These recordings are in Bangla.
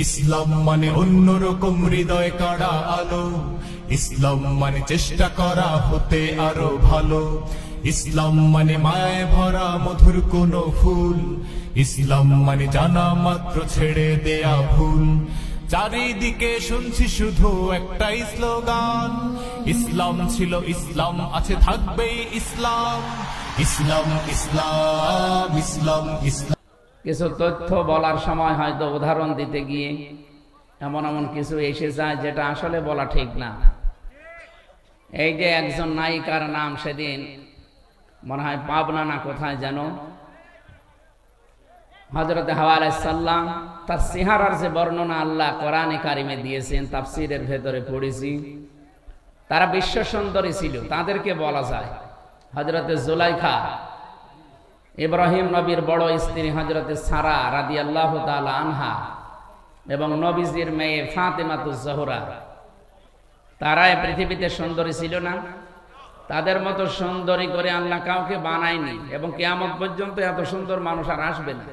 ইসলাম মানে অন্যরকম হৃদয় কাড়া আলো, ইসলাম মানে চেষ্টা করা হতে আরো ভালো, ইসলাম মানে মায়ায় ভরা মধুর কোন ফুল, ইসলাম মানে জানা মাত্র ছেড়ে দেয়া ভুল। চারিদিকে শুনছি শুধু একটাই স্লোগান, ইসলাম ছিল ইসলাম আছে থাকবেই ইসলাম, ইসলাম ইসলাম ইসলাম ইসলাম। কিছু তথ্য বলার সময় হয়তো উদাহরণ দিতে গিয়ে এমন এমন কিছু এসে যায় যেটা আসলে বলা ঠিক না। এই যে একজন নায়িকার নাম সেদিন মনে হয় পাবনা না কোথায় যেন, হযরত হাওয়া আলাইহিস সালাম তার চেহারার যে বর্ণনা আল্লাহ কোরআনে কারিমে দিয়েছেন, তাফসীরের ভেতরে পড়েছি, তারা বিশ্ব সুন্দরী ছিল। তাদেরকে বলা যায় হযরত জুলাইখা, ইব্রাহিম নবীর বড় স্ত্রী হযরতে সারা রাদিয়াল্লাহু তাআলা আনহা এবং নবীজির মেয়ে ফাতেমাতুজ জোহরা, তারাই পৃথিবীতে সুন্দরী ছিল না? তাদের মতো সুন্দরী করে আল্লাহ কাউকে বানায়নি এবং কিয়ামত পর্যন্ত এত সুন্দর মানুষ আর আসবে না।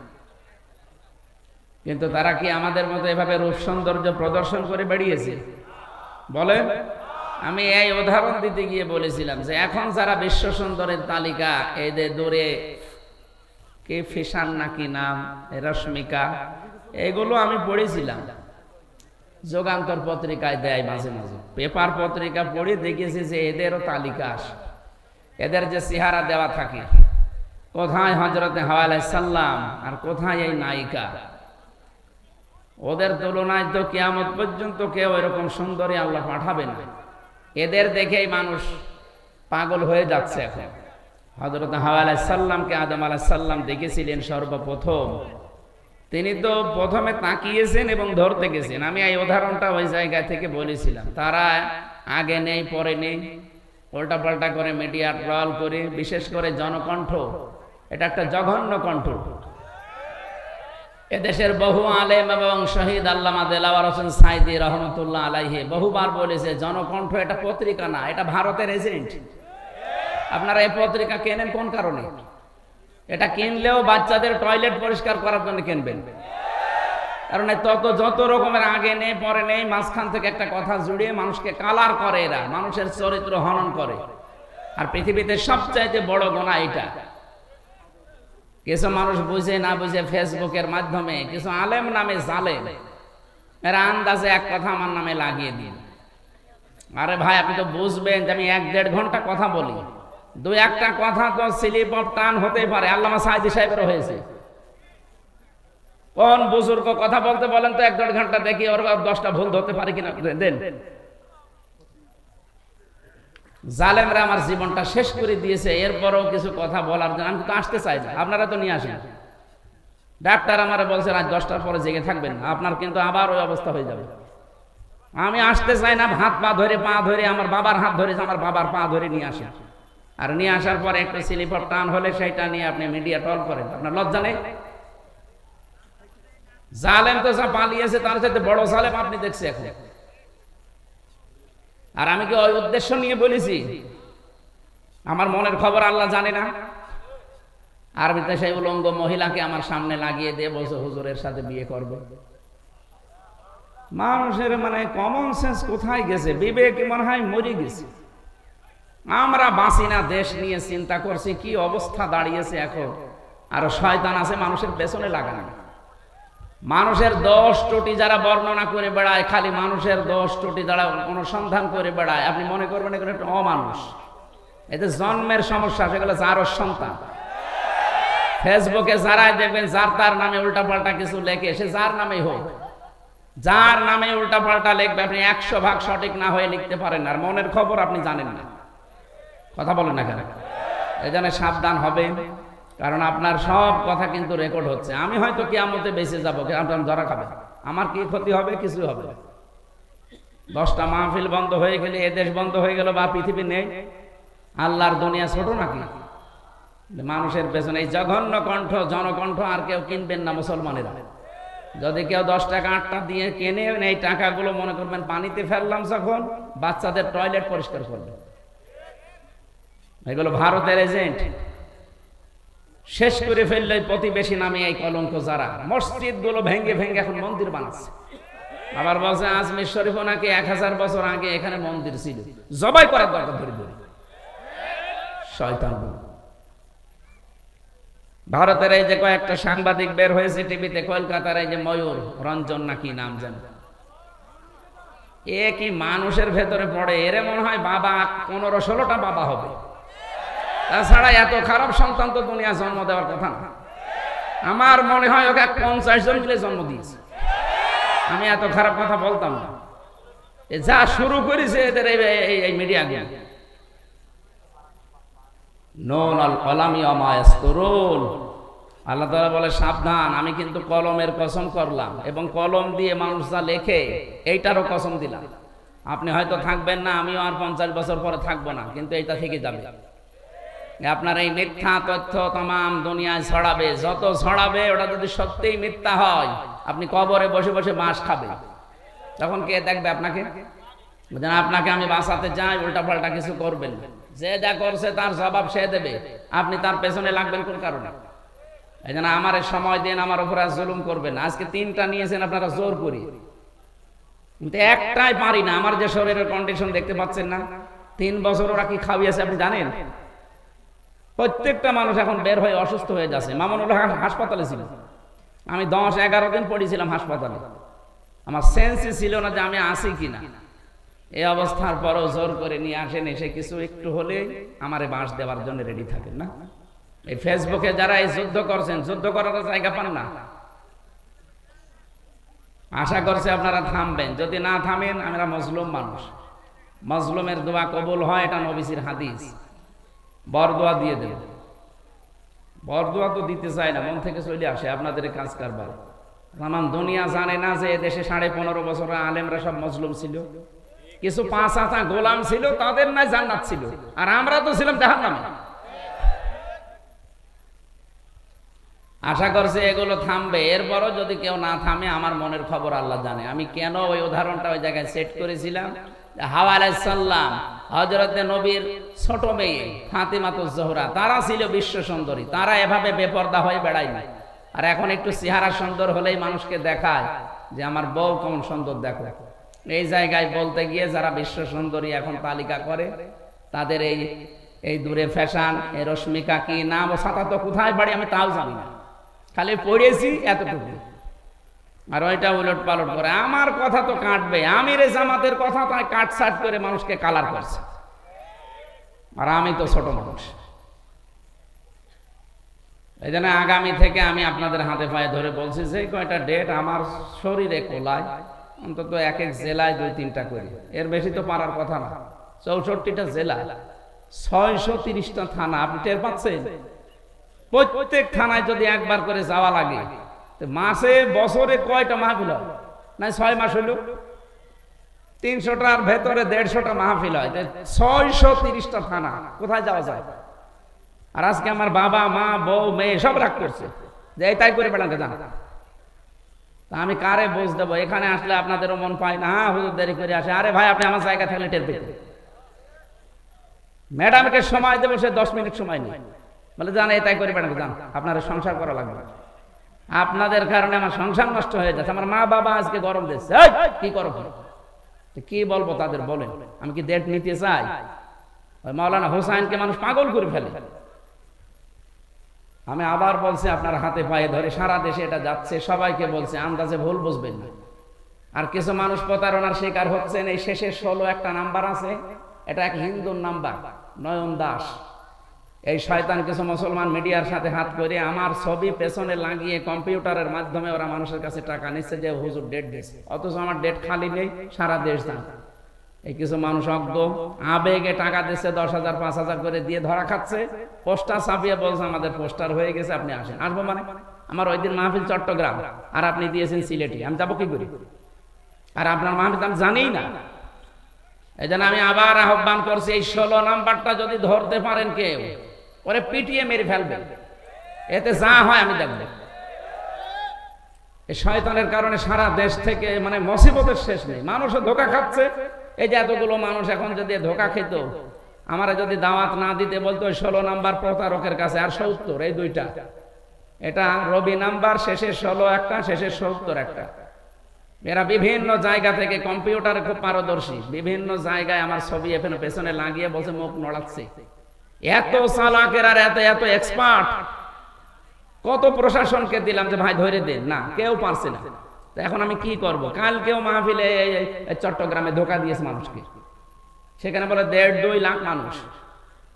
কিন্তু তারা কি আমাদের মতো এভাবে রূপ সৌন্দর্য প্রদর্শন করে বেরিয়েছে? বলেন। আমি এই উদাহরণ দিতে গিয়ে বলেছিলাম যে এখন যারা বিশ্ব সুন্দরের তালিকা, এদের দূরে কে ফিশান নাকি নাম, রশ্মিকা, এগুলো আমি পড়েছিলাম, যুগান্তর পত্রিকায় দেয় মাঝে মাঝে, পেপার পত্রিকা পড়ে দেখেছি যে এদেরও তালিকা আসে, এদের যে চেহারা দেওয়া থাকে, কোথায় হযরতে হাওয়া আলাইহিস সালাম আর কোথায় এই নায়িকা। ওদের তুলনায় তো কিয়ামত পর্যন্ত কেউ এরকম সুন্দরী আল্লাহ পাঠাবে না। এদের দেখেই মানুষ পাগল হয়ে যাচ্ছে এখন। হযরত হাওয়া আলাইহিস সালামকে আদম আলাইহিস সালাম দেখেছিলেন সর্বপ্রথম, তিনি তো প্রথমে তাকিয়েছেন এবং ধরতে গেছেন। আমি এই উদাহরণটা ওই জায়গা থেকে বলেছিলাম। তারা আগে নেই পরে নেই, উল্টাপাল্টা করে মিডিয়া ট্রল করে, বিশেষ করে জনকণ্ঠ, এটা একটা জঘন্য কণ্ঠ। এদেশের বহু আলেম এবং শহীদ আল্লামা দেলাওয়ার হোসেন সাইদি রহমতুল্লাহ আলাইহি বহুবার বলেছে, জনকণ্ঠ এটা পত্রিকা না, এটা ভারতের এজেন্ট। আপনারা এই পত্রিকা কেনেন কোন কারণে? এটা কিনলেও বাচ্চাদের টয়লেট পরিষ্কার করার জন্য কিনবেন, কারণ যত রকমের আগে নেই পরে নেই, মাঝখান থেকে একটা কথা জুড়িয়ে মানুষকে কালার করে, এরা মানুষের চরিত্র হনন করে। আর পৃথিবীতে সবচাইতে বড় গুনাহ এটা। কিছু মানুষ বুঝে না বুঝে ফেসবুকের মাধ্যমে কিছু আলেম নামে জালেম, এরা আন্দাজে এক কথা আমার নামে লাগিয়ে দিন। আরে ভাই, আপনি তো বুঝবেন যে আমি 1-1.5 ঘন্টা কথা বলি, 2-1টা কথা তো স্লিপ অফ টান হতে পারে। আল্লামা সাঈদী সাহেবেরও হয়েছে। কোন বুজুর্গ কথা বলতে বলেন তো 1-1.5 ঘন্টা দেখি ওর 10টা ভুল ধরতে পারে কিনা দেন। জালেমরা আমার জীবনটা শেষ করে দিয়েছে, এরপরও কিছু কথা বলার জন্য আমি তো আসতে চাই না। আপনারা তো নিয়ে আসেন। ডাক্তার আমারে বলছে রাত 10টার পরে জেগে থাকবেন, আপনার কিন্তু আবার ওই অবস্থা হয়ে যাবে। আমি আসতে চাই না, হাত পা ধরে পা ধরে, আমার বাবার হাত ধরে আমার বাবার পা ধরে নিয়ে আসেন। আর নিয়ে আসার পরে একটু স্লিপ অফ টান হলে সেটা নিয়ে আপনি মিডিয়া টল করেন। আপনার লজ্জা নেই? জালেম তো যা পালিয়েছে তার সাথে বড় জালেম আপনি দেখছি এখন। আর আমি কি ওই উদ্দেশ্য নিয়ে বলেছি? আমার মনের খবর আল্লাহ জানে না? আরবিতে সেই উলঙ্গ মহিলাকে আমার সামনে লাগিয়ে দিয়ে বলছে হুজুরের সাথে বিয়ে করবে। মানুষের মানে কমন সেন্স কোথায় গেছে? বিবেক মনে হয় মরে গেছে। আমরা বাঁচি না, দেশ নিয়ে চিন্তা করছি, কি অবস্থা দাঁড়িয়েছে এখন। আর শয়তান আছে মানুষের পেছনে লাগানো। মানুষের দোষ ত্রুটি যারা বর্ণনা করে বেড়ায়, খালি মানুষের দোষ ত্রুটি যারা অনুসন্ধান করে বেড়ায়, আপনি মনে করবেন এগুলো একটা অমানুষ। এতে জন্মের সমস্যা, সেগুলো যার সন্তান। ফেসবুকে যারাই দেখবেন যার তার নামে উল্টাপাল্টা কিছু লেখে, সে যার নামেই হোক, যার নামে উল্টাপাল্টা লিখবে, আপনি 100 ভাগ সঠিক না হয়ে লিখতে পারেন। আর মনের খবর আপনি জানেন না। কথা বলেন না কেন? এই জন্য সাবধান হবেন, কারণ আপনার সব কথা কিন্তু রেকর্ড হচ্ছে। আমি হয়তো কিয়ামতে বেঁচে যাবো, আপনার ধরা খাবে, আমার কি ক্ষতি হবে? কিছু হবে। 10টা মাহফিল বন্ধ হয়ে গেলে, এ দেশ বন্ধ হয়ে গেল বা পৃথিবী নেই, আল্লাহর দুনিয়া ছোট নাকি? মানুষের পেছনে এই জঘন্য কণ্ঠ, জনকণ্ঠ আর কেউ কিনবেন না মুসলমানেরা। যদি কেউ 10 টাকা 8টা দিয়ে কেনে, এই টাকাগুলো মনে করবেন পানিতে ফেললাম, যখন বাচ্চাদের টয়লেট পরিষ্কার করবে। এগুলো ভারতের এজেন্ট। শেষ করে ফেললে প্রতিবেশী নামে এই কলঙ্ক যারা মসজিদ গুলো ভেঙে ভেঙে এখন মন্দির বানাচ্ছে। আবার বলছে আজমির শরীফও নাকি 1000 বছর আগে এখানে মন্দির ছিল, জবাই করার দরকার ধরে ধরে। শয়তান। ভারতের এই যে কয়েকটা সাংবাদিক বের হয়েছে টিভিতে, কলকাতার এই যে ময়ূর রঞ্জন নাকি নাম জানো, এ কি মানুষের ভেতরে পড়ে? এরে মনে হয় বাবা 15-16টা বাবা হবে। তাছাড়া এত খারাপ সন্তান তো দুনিয়া জন্ম দেওয়ার কথা না। আমার মনে হয় ওকে 50 জন মিলে জন্ম দিয়েছে। আমি এত খারাপ কথা বলতাম না। যা শুরু করেছে এদের এই মিডিয়া গুলো, আল্লাহ তাআলা বলে সাবধান, আমি কিন্তু কলমের কসম করলাম এবং কলম দিয়ে মানুষ যা লেখে এইটারও কসম দিলাম। আপনি হয়তো থাকবেন না, আমিও আর 50 বছর পরে থাকবো না, কিন্তু এইটা থেকে যাবে। আপনার এই মিথ্যা তথ্য তাম দুনিয়ায় ছড়াবে, যত ছড়াবে ওটা যদি সত্যিই মিথ্যা হয়, আপনি কবরে বসে বসে বাঁশ খাবে, তখন কে দেখবে আপনাকে? আপনাকে আমি বাঁচাতে চাই, উল্টা পাল্টা কিছু করবেন, যে যা করছে তার জবাব সে দেবে, আপনি তার পেছনে লাগবেন কোন কারণে? এই জন্য আমার সময় দিন, আমার উপর আর জুলুম করবেন। আজকে 3টা নিয়েছেন আপনারা জোর করি, কিন্তু একটাই পারি না। আমার যে শরীরের কন্ডিশন দেখতে পাচ্ছেন না, 3 বছর ওরা কি খাওয়িয়েছে আপনি জানেন? প্রত্যেকটা মানুষ এখন বের হয়ে অসুস্থ হয়ে যাচ্ছে। মামুনুল হক হাসপাতালে ছিল, আমি 10-11 দিন পড়েছিলাম হাসপাতালে, আমার সেন্সই ছিল না যে আমি আছি কিনা। এই অবস্থার পরও জোর করে নিয়ে আসেন, এসে কিছু একটু হলে আমারে বাঁশ দেওয়ার জন্য রেডি থাকেন না। এই ফেসবুকে যারা এই যুদ্ধ করছেন, যুদ্ধ করার জায়গা পান না। আশা করছে আপনারা থামবেন, যদি না থামেন আমরা মজলুম মানুষ, মজলুমের দোয়া কবুল হয়, এটা নবীজির হাদিস। বরদোয়া দিয়ে দেব, বরদোয়া তো দিতে চাই না, মন থেকে চলে আসে আপনাদের কাজ কারবার। আমার দুনিয়া জানে না যে এদেশে 15.5 বছর আলেমরা সব মজলুম ছিল, কিছু 5 গোলাম ছিল, তাদের নাই জান্নাত ছিল, আর আমরা তো ছিলাম জাহান্নামে। আশা করছে এগুলো থামবে। এরপরও যদি কেউ না থামে, আমার মনের খবর আল্লাহ জানে। আমি কেন ওই উদাহরণটা ওই জায়গায় সেট করেছিলাম, হাওয়া আলাইহিস সালাম হযরতে নবীর ছোট মেয়ে ফাতিমাতুজ জোহরা, তারা ছিল বিশ্ব সুন্দরী, তারা এভাবে বেপরদা হয়ে বেড়ায়নি। আর এখন একটু চেহারা সুন্দর হলেই মানুষকে দেখায় যে আমার বউ কেমন সুন্দর, দেখো। এই জায়গায় বলতে গিয়ে যারা বিশ্ব সুন্দরী এখন তালিকা করে, তাদের এই দূরে ফ্যাশন, এই রশ্মিকা কি নাম, ও ছাতা তো কোথায় বাড়ি আমি তাও জানি না, খালি পড়েছি এতটুকু, আর ওইটা উলট পালট করে। আমার কথা তো কাটবে, আমির জামাতের কথা তাই কাটছাট করে মানুষকে কালার করছে, আর আমি তো ছোট মানুষ। এই জন্য আগামী থেকে আমি আপনাদের হাতে পায়ে ধরে বলছি, যে কয়টা ডেট আমার শরীরে কোলায়, অন্তত এক এক জেলায় 2-3টা করি, এর বেশি তো পারার কথা না। 64টা জেলা, 630টা থানা, আপনি টের পাচ্ছেন? প্রত্যেক থানায় যদি একবার করে যাওয়া লাগে, মাসে বছরে কয়টা মাহফিল হয়? না 6 মাস হইল 300টার ভেতরে 150টা মাহফিল হয়, 630টা থানা, কোথায় যাওয়া যায়? আর আজকে আমার বাবা মা বউ মেয়ে সব রাগ করছে যে এই তাই করে বেড়াতে যান। আমি কারে বোঝ দেবো? এখানে আসলে আপনাদেরও মন পায় না, হ্যাঁ হুজুর দেরি করে আসে, আরে ভাই আপনি আমার জায়গা থাকলে টের পেতেন। ম্যাডামকে সময় দেবো, সে 10 মিনিট সময় নেই, বলে জান এই তাই করে বেড়াতে যান, আপনার সংসার করা লাগবে। আপনাদের কারণে আমার সংসার নষ্ট হয়ে যাচ্ছে, আমার মা বাবা আজকে গরম দিচ্ছে, কি করো কি বলবো তাদের, বলেন? আমি কি ডেট নিতে চাই? মাওলানা হোসাইনকে মানুষ পাগল করে ফেলে। আমি আবার বলছি, আপনার হাতে পায়ে ধরে, সারা দেশে এটা যাচ্ছে, সবাইকে বলছে, আন্দাজে ভুল বুঝবেন না। আর কিছু মানুষ প্রতারণার শিকার হচ্ছেন। এই শেষে 16 একটা নাম্বার আছে, এটা এক হিন্দুর নাম্বার, নয়ন দাস। এই শয়তান কিছু মুসলমান মিডিয়ার সাথে হাত করে আমার ছবি পেছনে লাগিয়ে কম্পিউটারের মাধ্যমে ওরা মানুষের কাছে টাকা নিচ্ছে যে হুজুর ডেট দিচ্ছে, অথচ আমার ডেট খালি নেই, সারা দেশ জানে। এই কিছু মানুষ অজ্ঞ আবেগে টাকা দিচ্ছে, 10,000 5,000 করে দিয়ে ধরা খাচ্ছে, পোস্টার ছাপিয়ে বলছে আমাদের পোস্টার হয়ে গেছে, আপনি আসেন। আসবো মানে? আমার ওই দিন মাহফিল চট্টগ্রাম, আর আপনি দিয়েছেন সিলেটি, আমি যাবো কি করি? আর আপনার মাহফিল আমি জানিই না। এই জন্য আমি আবার আহ্বান করছি, এই 16 নাম্বারটা যদি ধরতে পারেন কেউ, ওরে পিটিয়ে মেরে ফেলবেন, এতে যা হয় আমি দেখব। এই শয়তানের কারণে সারা দেশ থেকে মানে মুসিবতের শেষ নেই, মানুষও ধোঁকা খাচ্ছে। এই যে এতগুলো মানুষ এখন যদি ধোঁকা খেত, আমারা যদি দাওয়াত না দিতে বলতো, 16 নাম্বার প্রতারকের কাছে, আর 70, এই দুইটা, এটা রবি নাম্বার, শেষে 16 একটা, শেষে 70 একটা। এরা বিভিন্ন জায়গা থেকে কম্পিউটারে খুব পারদর্শী, বিভিন্ন জায়গায় আমার ছবি এখানে পেছনে লাগিয়ে বসে মুখ নড়াচ্ছে। এত চালাকের আর এত এত এক্সপার্ট, কত প্রশাসনকে দিলাম যে ভাই ধরে দেন, না কেউ পারছে না। এখন আমি কি করব? কালকেও মাহফিলে চট্টগ্রামে ধোকা দিয়েছে মানুষকে, সেখানে বলে 1.5-2 লাখ মানুষ,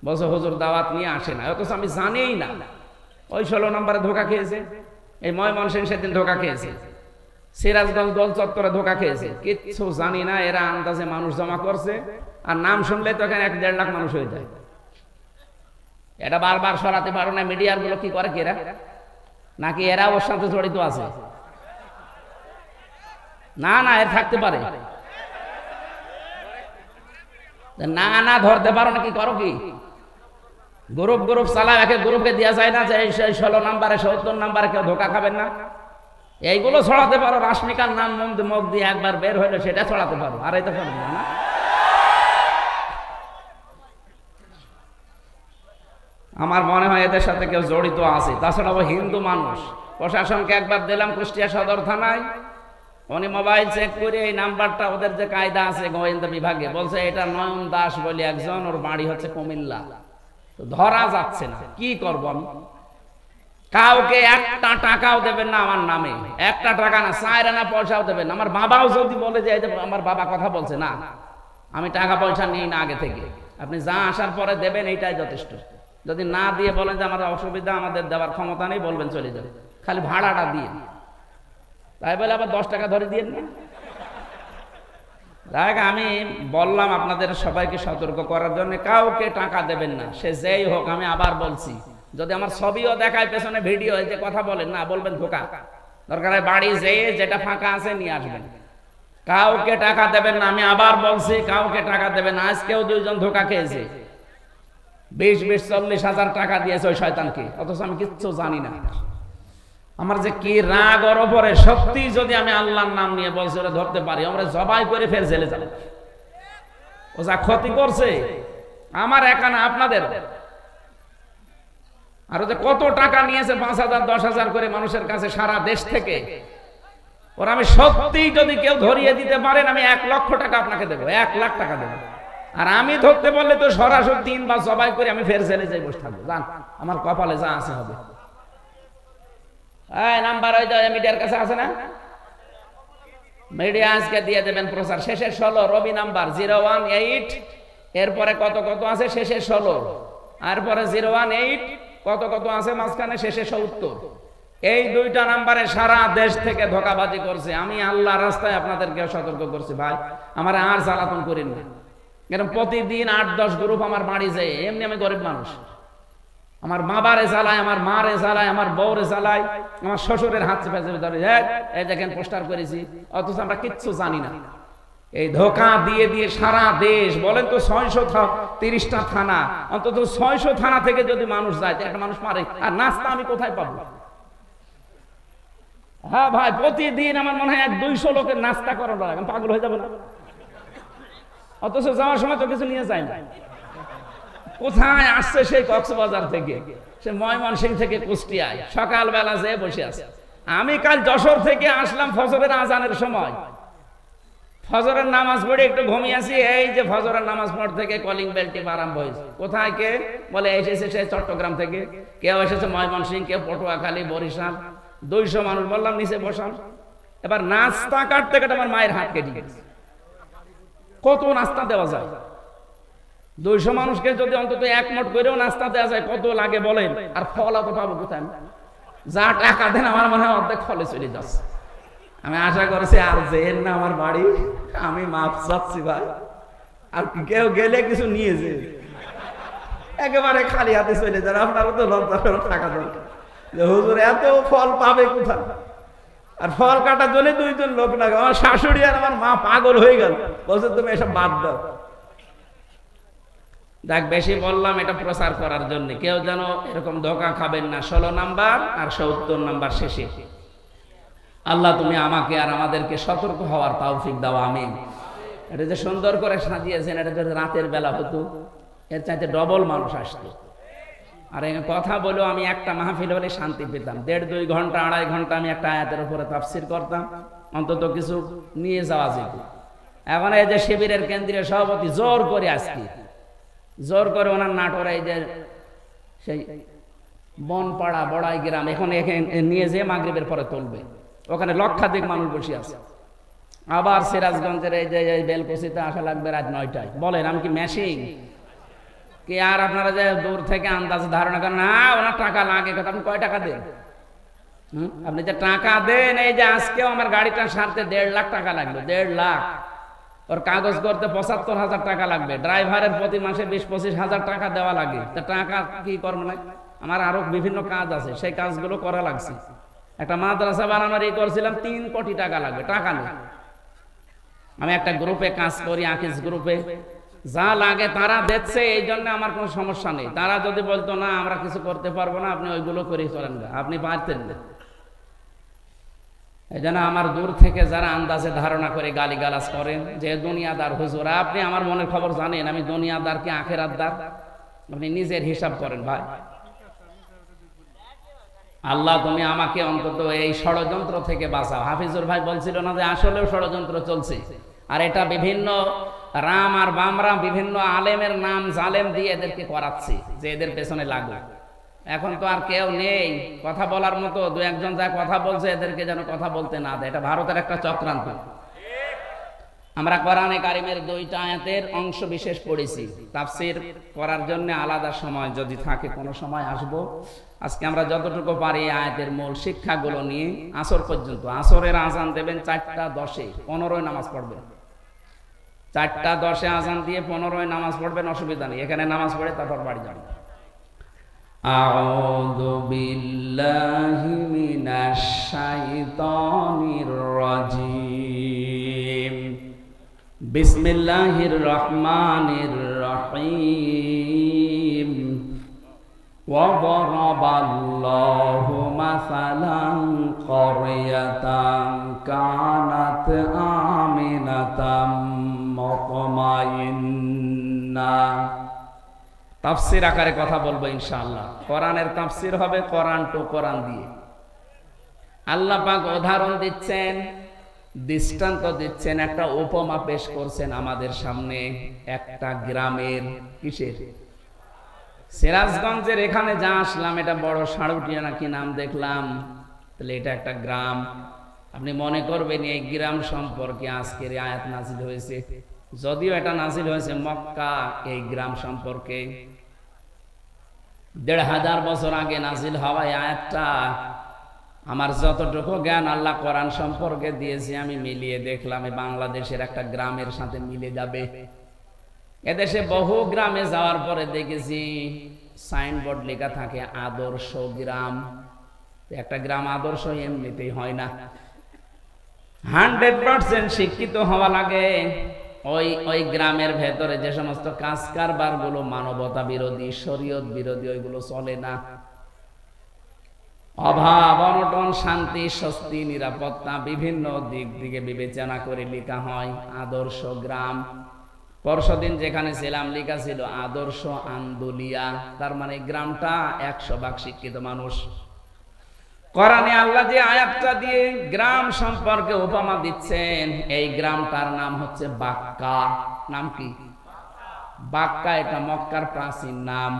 বলছে হুজুর দাওয়াত নিয়ে আসে না, অথচ আমি জানিই না। ওই 16 নম্বরে ধোকা খেয়েছে, এই ময়মনসিংহ সেদিন ধোকা খেয়েছে, সিরাজগঞ্জ দল চত্বরে ধোকা খেয়েছে, কিচ্ছু জানি না। এরা আন্দাজে মানুষ জমা করছে, আর নাম শুনলে তো এখানে 1-1.5 লাখ মানুষ হয়ে যায়। এটা বারবার সরাতে পারো না। মিডিয়ার গুলো কি করে এরা, নাকি এরা ওর সাথে জড়িত আছে? না না, এর থাকতে পারে না, না ধরতে পারো না, কি করো কি? গ্রুপ গ্রুপ চালাও, একে গ্রুপকে দেওয়া যায় না যে 16 নম্বরে 70 নম্বরে কেউ ধোকা খাবেন না। এইগুলো ছড়াতে পারো, রাশমিকার নাম মুখ দিয়ে একবার বের হইলো সেটা ছড়াতে পারো, আর এই তো পারবে না। আমার মনে হয় এদের সাথে কেউ জড়িত আছে। তাছাড়া ও হিন্দু মানুষ। প্রশাসনকে একবার দিলাম কুষ্টিয়া সদর থানায়, উনি মোবাইল চেক করে এই নাম্বারটা, ওদের যে কায়দা আছে গোয়েন্দা বিভাগে, বলছে এটা নয়ন দাস বলে একজন, ওর বাড়ি হচ্ছে কুমিল্লা। তো ধরা যাচ্ছে না, কি করব আমি? কাউকে একটা টাকাও দেবেন না আমার নামে, একটা টাকা না, 4 আনা পয়সাও দেবেন না। আমার বাবাও যদি বলে যে আমার বাবা কথা বলছে, না আমি টাকা পয়সা নিই না আগে থেকে, আপনি যা আসার পরে দেবেন এইটাই যথেষ্ট। যদি না দিয়ে বলেন যে আমাদের অসুবিধা, আমাদের দেওয়ার ক্ষমতা নেই, বলবেন চলে যাবে, খালি ভাড়াটা দিয়ে। তাই বলে আবার 10 টাকা ধরে দিয়ে না। দেখ, আমি বললাম আপনাদের সবাইকে সতর্ক করার জন্য, কাউকে টাকা দেবেন না, সে যেই হোক। আমি আবার বলছি, যদি আমার ছবিও দেখায় পেছনে ভিডিও, যে কথা বলেন না, বলবেন ধোকা। দরকার হয় বাড়ি যেয়ে যেটা ফাঁকা আছে নিয়ে আসবেন। কাউকে টাকা দেবেন না, আমি আবার বলছি, কাউকে টাকা দেবেন না। আজকেও 2 জন ধোকা খেয়েছে, 20-40 হাজার টাকা দিয়েছে ওই শয়তানকে, অথচ আমি কিচ্ছু জানি না। আমার যে কি রাগ ওর উপরে, সত্যি যদি আমি আল্লাহর নাম নিয়ে বলছি ওরা ধরতে পারি, আমরা জবাই করে ফের জেলে যাব। ও যা ক্ষতি করছে আমার একা না, আপনাদের। আর যে কত টাকা নিয়েছে, 5,000-10,000 করে মানুষের কাছে সারা দেশ থেকে। ওরা আমি সত্যি যদি কেউ ধরিয়ে দিতে পারেন, আমি 1 লক্ষ টাকা আপনাকে দেবো, 1 লাখ টাকা দেবো। আর আমি ধরতে বললে তো সরাসরি 3 বার জবাই করে আমি ফের জেলে যাই বসে থাকবো। জান, আমার কপালে যা আছে হবে। নাম্বার ওই মিডিয়ার কাছে আছে না? মিডিয়া আজকে দিয়ে দেবেন প্রচার। শেষে 16 রবি নাম্বার 018, এরপরে কত কত আছে শেষে 16, আর পরে 018 কত কত আছে মাঝখানে শেষে 70। এই 2টা নাম্বারে সারা দেশ থেকে ধোঁকাবাজি করছে। আমি আল্লাহ রাস্তায় আপনাদেরকে সতর্ক করছি, ভাই আমার আর জ্বালাতন করেন না। এরকম প্রতিদিন 8-10 গ্রুপ আমার বাড়ি যায়। এমনি আমি গরিব মানুষ, আমার বাবারে জ্বালায়, আমার মারে জ্বালায়, আমার বউরে জ্বালায়, আমার শ্বশুরের হাত চেপে চেপে ধরে, এই দেখেন পোস্টার করেছি, অথচ আমরা কিচ্ছু জানি না। এই ধোঁকা দিয়ে দিয়ে সারা দেশ, বলেন তো 630টা থানা, অন্তত 600 থানা থেকে যদি মানুষ যায়, একটা মানুষ মারে, আর নাস্তা আমি কোথায় পাবো? হ্যাঁ ভাই, প্রতিদিন আমার মনে হয় 100-200 লোকের নাস্তা করানো লাগে, পাগল হয়ে যাবে না? অথচ যাওয়ার সময় তো কিছু নিয়ে যায় না। কোথায় আসছে সেই কক্সবাজার থেকে, সে ময়মনসিংহ থেকে কুষ্টিয়ায়, সকালবেলা যেয়ে বসে আছে। আমি কাল যশোর থেকে আসলাম ফজরের আজানের সময়, ফজরের নামাজ পড়ে একটু ঘুমিয়েছি। এই যে ফজরের নামাজ পড় থেকে কলিং বেলটি আরম্ভ হয়েছে। কোথায় কে বলে এসেছে সে চট্টগ্রাম থেকে, কেউ এসেছে ময়মনসিংহ, কেউ পটুয়াখালী, বরিশাল। 200 মানুষ। বললাম নিচে বসান। এবার নাস্তা কাটতে কাটতে আমার মায়ের হাত কেটে গেছে। কত নাস্তা দেওয়া যায়? 200 মানুষকে যদি অন্তত 1 মুঠ করেও নাস্তা দেওয়া যায়, কত লাগে বলেন? আর ফল অত পাবো কোথায়? যা টাকা দেন আমার মনে হয় অর্ধেক ফলে চলে যাচ্ছে। আমি আশা করছি আর যেন না আমার বাড়ি, আমি মাপ চাচ্ছি ভাই, আর কেউ গেলে কিছু নিয়ে যে একেবারে খালি হাতে চলে যান। আপনারও তো লজ্জা করে টাকা দরকার, যে হুজুর এত ফল পাবে কোথায়? আর ফল কাটার জন্য 2 জন লোক লাগে। আমার শাশুড়ি আর আমার মা পাগল হয়ে গেল, বলছে তুমি এসব বাদ দাও। দেখ, বেশি বললাম এটা প্রচার করার জন্য, কেউ যেন এরকম ধোঁকা খাবেন না। 16 নাম্বার আর 70 নাম্বার শেষে। আল্লাহ তুমি আমাকে আর আমাদেরকে সতর্ক হওয়ার তৌফিক দাও, আমিন। এটা যে সুন্দর করে সাজিয়েছেন, এটা যদি রাতের বেলা হতো এর চাইতে ডবল মানুষ আসতো। আর এই কথা বলেও আমি একটা মাহফিল হলে শান্তি পেতাম। 1.5-2 ঘন্টা 2.5 ঘন্টা আমি একটা আয়াতের উপরে তাফসির করতাম, অন্তত কিছু নিয়ে যাওয়া যেত। এখন এই যে শিবিরের কেন্দ্রীয় সভাপতি জোর করে আজকে জোর করে ওনার নাটোর এই যে সেই বনপাড়া বড়াই গ্রাম এখন নিয়ে যেয়ে মাগরিবের পরে তুলবে, ওখানে লক্ষাধিক মানুষ বসে আছে। আবার সিরাজগঞ্জের এই যে বেলকুচিতে আসা লাগবে রাত 9টায়। বলেন আমি কি মেশিন কি? আর আপনারা যে দূর থেকে আন্দাজ ধারণা করেন না ওনার টাকা লাগে, কথা আপনি কয় টাকা দেন? আপনি যে টাকা দেন, এই যে আজকেও আমার গাড়িটা সারতে 1.5 লাখ টাকা লাগলো, 1.5 লাখ। ওর কাগজ করতে 75,000 টাকা লাগবে, ড্রাইভারের প্রতি মাসে 20-25 হাজার টাকা দেওয়া লাগে। তা টাকা কি করবো না? আমার আরো বিভিন্ন কাজ আছে, সেই কাজগুলো করা লাগছে। একটা মাদ্রাসা বানানোর এই করছিলাম, 3 কোটি টাকা লাগবে, টাকা নেই। আমি একটা গ্রুপে কাজ করি, আকিজ গ্রুপে, যা লাগে তারা দিচ্ছে, এই জন্য আমার কোনো সমস্যা নেই। তারা যদি বলতো না আমরা কিছু করতে পারবো না, আপনি ওইগুলো করেই করেন না, আপনি পারতেন না। এই জন্য আমার দূর থেকে যারা আন্দাজে ধারণা করে গালিগালাজ করেন যে দুনিয়াদার হুজুর, আপনি আমার মনের খবর জানেন আমি দুনিয়াদার কি আখেরাতদার? আপনি নিজের হিসাব করেন ভাই। আল্লাহ তুমি আমাকে অন্তত এই ষড়যন্ত্র থেকে বাঁচাও। হাফিজুর ভাই বলছিল না যে আসলেও ষড়যন্ত্র চলছে, আর এটা বিভিন্ন রাম আর বামরা বিভিন্ন আলেমের নাম জালেম দিয়ে এদেরকে করাচ্ছে যে এদের পেছনে লাগবে। এখন তো আর কেউ নেই কথা বলার মতো, 2-1 যা কথা বলছে এদেরকে যেন কথা বলতে না দেয়। এটা ভারতের একটা চক্রান্ত। আমরা কোরআনে কারিমের 2টা আয়াতের অংশ বিশেষ পড়েছি, তাফসীর করার জন্য আলাদা সময় যদি থাকে কোনো সময় আসবো। আজকে আমরা যতটুকু পারি আয়াতের মূল শিক্ষাগুলো নিয়ে আসর পর্যন্ত। আসরের আজান দেবেন 4টা 10-এ, 15 নামাজ পড়বেন। 4টা 10-এ আজান দিয়ে 15 নামাজ পড়বেন, অসুবিধা নেই। এখানে নামাজ পড়ে তারপর বাড়ি যাবেন। আউযু বিল্লাহি মিনাশ শাইতানির রাজীম। বিসমিল্লাহির রহমানির রহিম। ওয়া দারাবাল্লাহু মাসালান ক্বরিয়াতান কানাত আমিনাতাম মুতমাইন্না। তাফসীর আকারে কথা বলবো ইনশাআল্লাহ। কোরআনের তাফসীর হবে কোরআন টু কোরআন দিয়ে। আল্লাহ পাক উদাহরণ দিচ্ছেন, দৃষ্টান্ত দিচ্ছেন, একটা উপমা পেশ করছেন আমাদের সামনে একটা গ্রামের। কিসের? সিরাজগঞ্জের এখানে যা আসলাম, এটা বড় সাড়ুটিয়া নাকি নাম দেখলাম, তাহলে এটা একটা গ্রাম। আপনি মনে করবেন এই গ্রাম সম্পর্কে আজকের আয়াত নাজিল হয়েছে, যদিও এটা নাজিল হয়েছে মক্কা। এই গ্রাম সম্পর্কে 1500 বছর আগে নাজিল হওয়া আয়াতটা আমার যতটুকু জ্ঞান আল্লাহ কোরআন সম্পর্কে দিয়েছে আমি মিলিয়ে দেখলাম এই বাংলাদেশের একটা গ্রামের সাথে মিলে যাবে। এদেশে বহু গ্রামে যাওয়ার পরে দেখেছি সাইনবোর্ড লেখা থাকে আদর্শ গ্রাম। একটা গ্রাম আদর্শ এমনিতেই হয় না, 100% শিক্ষিত হওয়া লাগে। ওই গ্রামের ভেতরে যে সমস্ত কাজ কারবার গুলো মানবতা বিরোধী, শরীয়ত বিরোধী, ওইগুলো চলে না। অভাব অনটন, শান্তি স্বস্তি নিরাপত্তা বিভিন্ন দিক থেকে বিবেচনা করে লেখা হয় আদর্শ গ্রাম। পরশুদিন যেখানে ছিলাম লেখা ছিল আদর্শ আন্দোলিয়া, তার মানে গ্রামটা 100% শিক্ষিত মানুষ। কোরআনে আল্লাহ যে আয়াতটা দিয়ে গ্রাম সম্পর্কে উপমা দিচ্ছেন, এই গ্রামটার নাম হচ্ছে বাক্কা। নাম কি? বাক্কা। এটা মক্কার প্রাচীন নাম।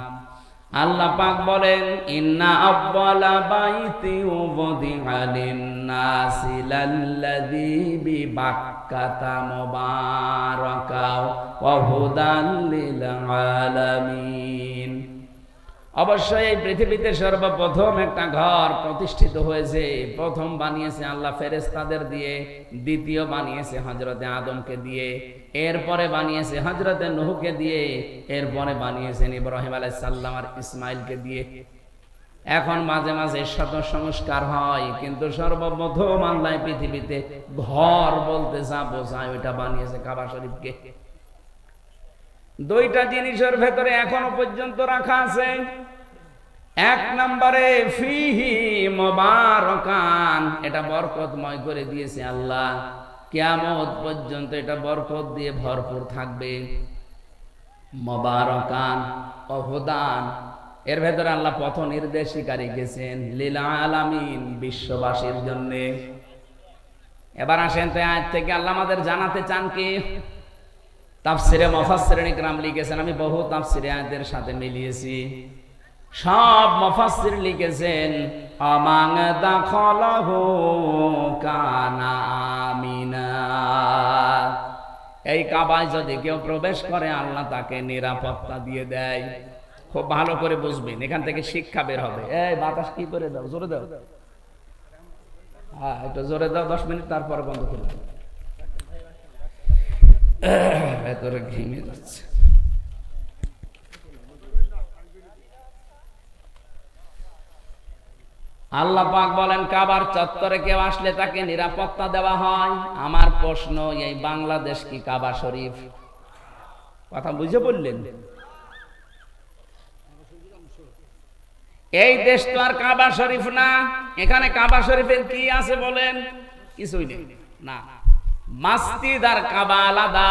আল্লাহ পাক বলেন ইন্না আউয়ালা বাইতি উযিআ লিন-নাসি লাল্লাযী বিবাক্কাতা মুবারাকা ওয়া হুদান লিল আলামিন। অবশ্যই এই পৃথিবীতে সর্বপ্রথম একটা ঘর প্রতিষ্ঠিত হয়েছে। প্রথম বানিয়েছে আল্লাহ ফেরেশতাদের দিয়ে, দ্বিতীয় বানিয়েছে হযরতে আদমকে দিয়ে, এরপরে বানিয়েছে হযরতে নূহকে দিয়ে, এরপরে বানিয়েছেন ইব্রাহিম আলাইহিস সালাম আর ইসমাইলকে দিয়ে। এখন মাঝে মাঝে শত সংস্কার হয়, কিন্তু সর্বপ্রথম আল্লাহ পৃথিবীতে ঘর বলতে যা বোঝায় ওইটা বানিয়েছে কাবা শরীফকে। 2টা জিনিসের ভেতরে এখনো পর্যন্ত রাখা আছে। 1 নম্বরে ফিহি মুবারাকান, এটা বরকতময় করে দিয়েছে আল্লাহ, কিয়ামত পর্যন্ত এটা বরকত দিয়ে ভরপুর থাকবে। মুবারাকান ও হুদান, এর ভেতরে আল্লাহ পথ নির্দেশিকা রেখেছেন লিল আলামিন, বিশ্ববাসীর জন্য। এবার আসেন তো আয়াত থেকে আল্লাহ আমাদের জানাতে চান কি? তাফসিরে মুফাসসিরিন ইকরাম লিখেছেন, আমি বহু তাফসিরে আয়াতের সাথে মিলিয়েছি, সব মুফাসসির লিখেছেন আমান দাখালাহু কানা আমিনা। এই কাবায় যদি কেউ প্রবেশ করে আল্লাহ তাকে নিরাপত্তা দিয়ে দেয়। খুব ভালো করে বুঝবেন, এখান থেকে শিক্ষা বের হবে। এই বাতাস কি করে দাও, জোরে দাও, হ্যাঁ একটু জোরে দাও, 10 মিনিট তারপরে বন্ধ করে দাও, ভেতরে ঘেমে যাচ্ছে। আল্লাহ পাক বলেন কাবার চত্বরে কেউ আসলে তাকে নিরাপত্তা দেওয়া হয়। আমার প্রশ্ন, এই বাংলাদেশ কি কাবা শরীফ? কথা বুঝে বললেন? এই দেশ তো আর কাবা শরীফ না। এখানে কাবা শরীফের কি আছে বলেন? কিছুই নেই না। মসজিদ আর কাবা আলাদা।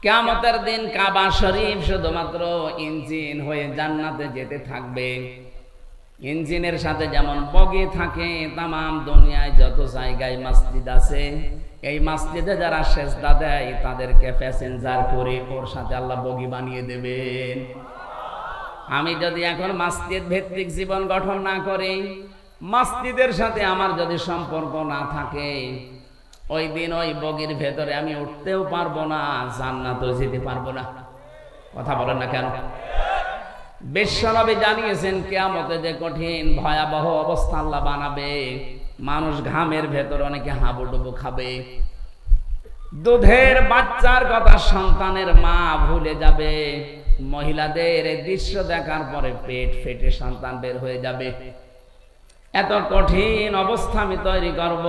কিয়ামতের দিন কাবা শরীফ শুধুমাত্র ইঞ্জিন হয়ে জান্নাতে যেতে থাকবে। ইঞ্জিনের সাথে যেমন বগি থাকে, তামাম দুনিয়ায় যত জায়গায় মসজিদ আছে, এই মসজিদে যারা সেজদা দেয় তাদেরকে প্যাসেঞ্জার করে ওর সাথে আল্লাহ বগি বানিয়ে দেবেন। আমি যদি এখন মসজিদ ভিত্তিক জীবন গঠন না করি, মসজিদের সাথে আমার যদি সম্পর্ক না থাকে, ওই দিন ওই বগির ভেতরে আমি উঠতেও পারবো না, জান্নাতেও যেতে পারবো না। কথা বলেন না কেন? বিশ্বনবী জানিয়েছেন কিয়ামতে যে কঠিন ভয়াবহ অবস্থা আল্লাহ বানাবে। মানুষ ঘামের ভেতর অনেকে হাবুডুবু খাবে। দুধের বাচ্চার কথা সন্তানের মা ভুলে যাবে। মহিলাদের এই দৃশ্য দেখার পরে পেট ফেটে সন্তান বের হয়ে যাবে। এত কঠিন অবস্থা আমি তৈরি করব,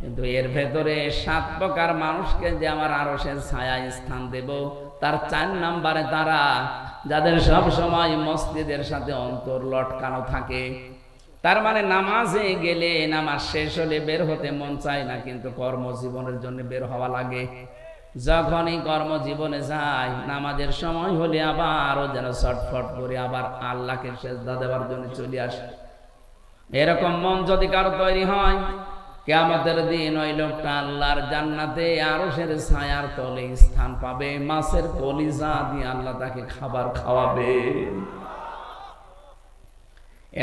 কিন্তু এর ভেতরে 7 প্রকার মানুষকে যে আমার আরশের ছায়ায় স্থান দেব, তার 4 নম্বরে তারা যাদের সব সময় মসজিদের সাথে অন্তর লটকানো থাকে। তার মানে নামাজে গেলে নামাজ শেষ হলে বের হতে মন চায় না, কিন্তু কর্মজীবনের জন্য বের হওয়া লাগে। যখনই কর্মজীবনে যায়, নামাজের সময় হলে আবারও যেন ছটফট করে আবার আল্লাহকে সেজদা দেওয়ার জন্য চলে আসে। এরকম মন যদি কারো তৈরি হয়, কিয়ামতের দিন ওই লোকটা আল্লাহর জান্নাতে আরশের ছায়ার তলে স্থান পাবে। মাছের কলিজা দিয়ে আল্লাহ তাকে খাবার খাওয়াবে।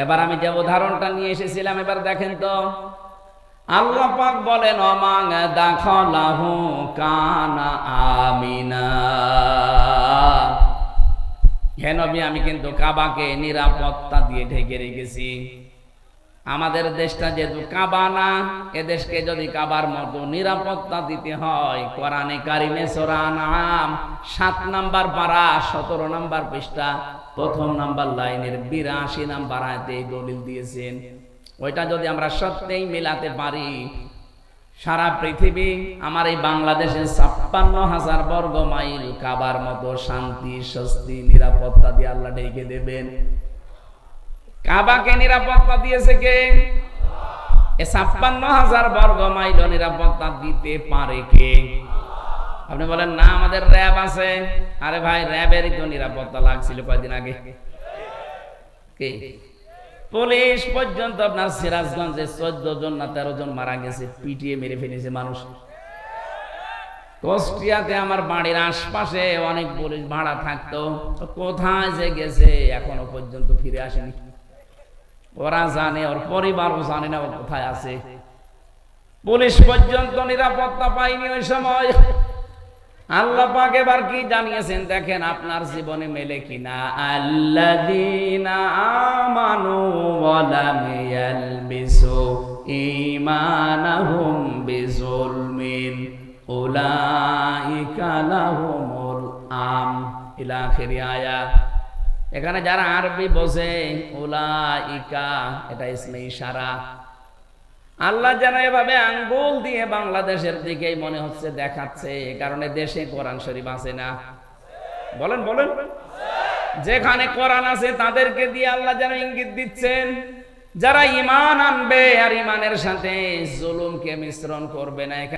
এবার আমি যে উদাহরণটা নিয়ে এসেছিলাম, এবার দেখেন তো। আল্লাহ পাক বলেন আমান দাখালাহু কানা আমিনা। হে নবী, আমি কিন্তু কাবাকে নিরাপত্তা দিয়ে ঢেকে রেখেছি। আমাদের দেশটা যেহেতু কাবা না, এ দেশকে যদি কাবার মতো নিরাপত্তা দিতে হয়, কোরআনে কারিমে সূরা আনআম 7 নম্বর পারা 17 নম্বর পৃষ্ঠা 1ম নম্বর লাইনের 82 নম্বর আয়াতে এই দলিল দিয়েছেন। ওইটা যদি আমরা সত্যিই মিলাতে পারি, সারা পৃথিবী আমার এই বাংলাদেশে 56,000 বর্গ মাইল কাবার মতো শান্তি, স্বস্তি, নিরাপত্তা দিয়ে আল্লাহ ঢেকে দেবেন। কাবাকে নিরাপত্তা দিয়েছে কে? 56,000 বর্গ মাইল নিরাপত্তা দিতে পারে কে? আপনি বলেন না আমাদের র্যাব আছে। আরে ভাই, র্যাবেরই তো নিরাপত্তা লাগছিল কয়েকদিন আগে। কে? পুলিশ পর্যন্ত আপনার সিরাজগঞ্জে 14 জন না 13 জন মারা গেছে, পিটিয়ে মেরে ফেলেছে মানুষ। কুষ্টিয়াতে আমার বাড়ির আশপাশে অনেক পুলিশ ভাড়া থাকতো, কোথায় যে গেছে এখনো পর্যন্ত ফিরে আসেনি। ওরা জানে, ওর পরিবারও জানে না ও কোথায় আছে। পুলিশ পর্যন্ত নিরাপত্তা পায়নি ওই সময়। আল্লাহ পাক এবার কি জানিয়েছেন দেখেন, আপনার জীবনে মেলে কিনা। আল্লাযীনা আমানু ওয়া লাম ইয়ালবিসু ঈমানাহুম বিযুলমিন উলাইকা লাহুমুল আমন ইলা আখিরি আয়াত। এখানে যারা আরবি বোঝে, উলাইকা এটা ইসমে ইশারা। আল্লাহ যেন এভাবে আঙ্গুল দিয়ে বাংলাদেশের দিকেই মনে হচ্ছে দেখাচ্ছে, কারণে দেশে কোরআন শরীফ আছে না? বলেন বলেন। যেখানে কোরআন আছে তাদেরকে দিয়ে আল্লাহ যেন ইঙ্গিত দিচ্ছেন, যারা ঈমান আনবে আর ঈমানের সাথে জুলুমকে মিশ্রণ করবে না।